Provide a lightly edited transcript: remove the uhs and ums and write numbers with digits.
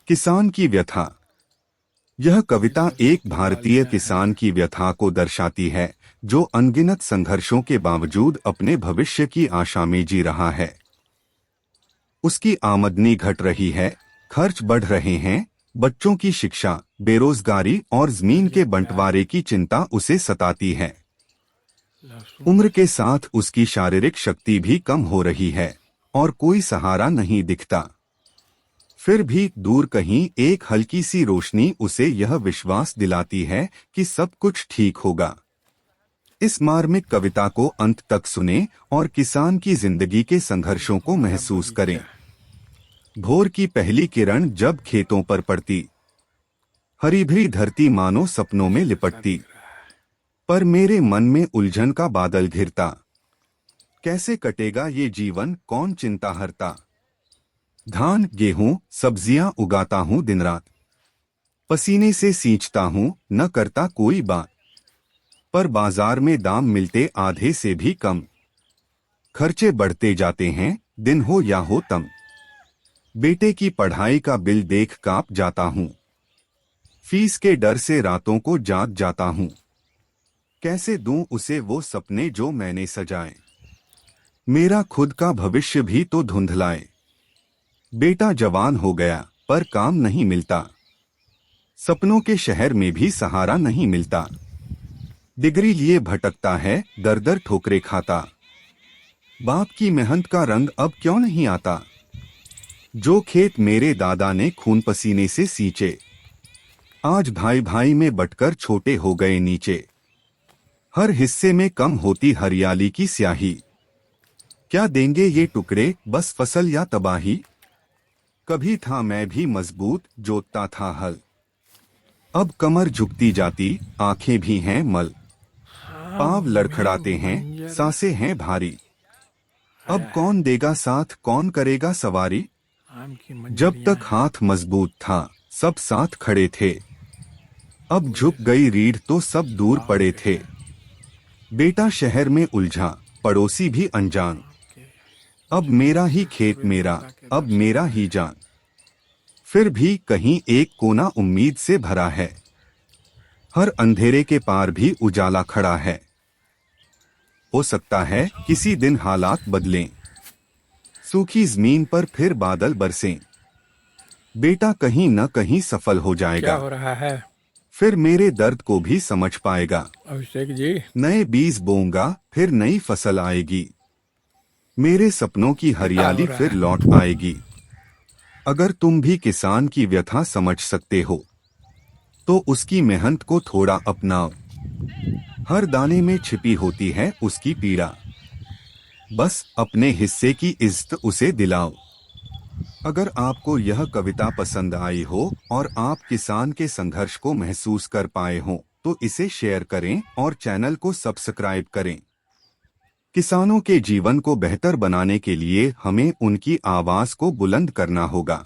किसान की व्यथा। यह कविता एक भारतीय किसान की व्यथा को दर्शाती है, जो अनगिनत संघर्षों के बावजूद अपने भविष्य की आशा में जी रहा है। उसकी आमदनी घट रही है, खर्च बढ़ रहे हैं, बच्चों की शिक्षा, बेरोजगारी और जमीन के बंटवारे की चिंता उसे सताती है। उम्र के साथ उसकी शारीरिक शक्ति भी कम हो रही है और कोई सहारा नहीं दिखता। फिर भी दूर कहीं एक हल्की सी रोशनी उसे यह विश्वास दिलाती है कि सब कुछ ठीक होगा। इस मार्मिक कविता को अंत तक सुनें और किसान की जिंदगी के संघर्षों को महसूस करें। भोर की पहली किरण जब खेतों पर पड़ती, हरी भरी धरती मानो सपनों में लिपटती, पर मेरे मन में उलझन का बादल घिरता। कैसे कटेगा ये जीवन, कौन चिंता हरता। धान गेहूं सब्जियां उगाता हूँ दिन रात, पसीने से सींचता हूँ, न करता कोई बात, पर बाजार में दाम मिलते आधे से भी कम। खर्चे बढ़ते जाते हैं, दिन हो या हो तम। बेटे की पढ़ाई का बिल देख कांप जाता हूँ, फीस के डर से रातों को जाग जाता हूँ। कैसे दूं उसे वो सपने जो मैंने सजाए, मेरा खुद का भविष्य भी तो धुंधलाए। बेटा जवान हो गया पर काम नहीं मिलता, सपनों के शहर में भी सहारा नहीं मिलता। डिग्री लिए भटकता है, दर दर ठोकरे खाता, बाप की मेहनत का रंग अब क्यों नहीं आता। जो खेत मेरे दादा ने खून पसीने से सींचे, आज भाई भाई में बंटकर छोटे हो गए नीचे। हर हिस्से में कम होती हरियाली की स्याही, क्या देंगे ये टुकड़े, बस फसल या तबाही। कभी था मैं भी मजबूत, जोतता था हल, अब कमर झुकती जाती, आंखें भी हैं मल। पांव लड़खड़ाते हैं, सांसें हैं भारी, अब कौन देगा साथ, कौन करेगा सवारी। जब तक हाथ मजबूत था सब साथ खड़े थे, अब झुक गई रीढ़ तो सब दूर पड़े थे। बेटा शहर में उलझा, पड़ोसी भी अनजान, अब मेरा ही खेत मेरा, अब मेरा ही जान। फिर भी कहीं एक कोना उम्मीद से भरा है, हर अंधेरे के पार भी उजाला खड़ा है। हो सकता है किसी दिन हालात बदलें, सूखी जमीन पर फिर बादल बरसें, बेटा कहीं न कहीं सफल हो जाएगा। क्या हो रहा है? फिर मेरे दर्द को भी समझ पाएगा। अभिषेक जी, नए बीज बोऊंगा, फिर नई फसल आएगी, मेरे सपनों की हरियाली फिर लौट आएगी। अगर तुम भी किसान की व्यथा समझ सकते हो, तो उसकी मेहनत को थोड़ा अपनाओ। हर दाने में छिपी होती है उसकी पीड़ा, बस अपने हिस्से की इज्जत उसे दिलाओ। अगर आपको यह कविता पसंद आई हो और आप किसान के संघर्ष को महसूस कर पाए हों, तो इसे शेयर करें और चैनल को सब्सक्राइब करें। किसानों के जीवन को बेहतर बनाने के लिए हमें उनकी आवाज को बुलंद करना होगा।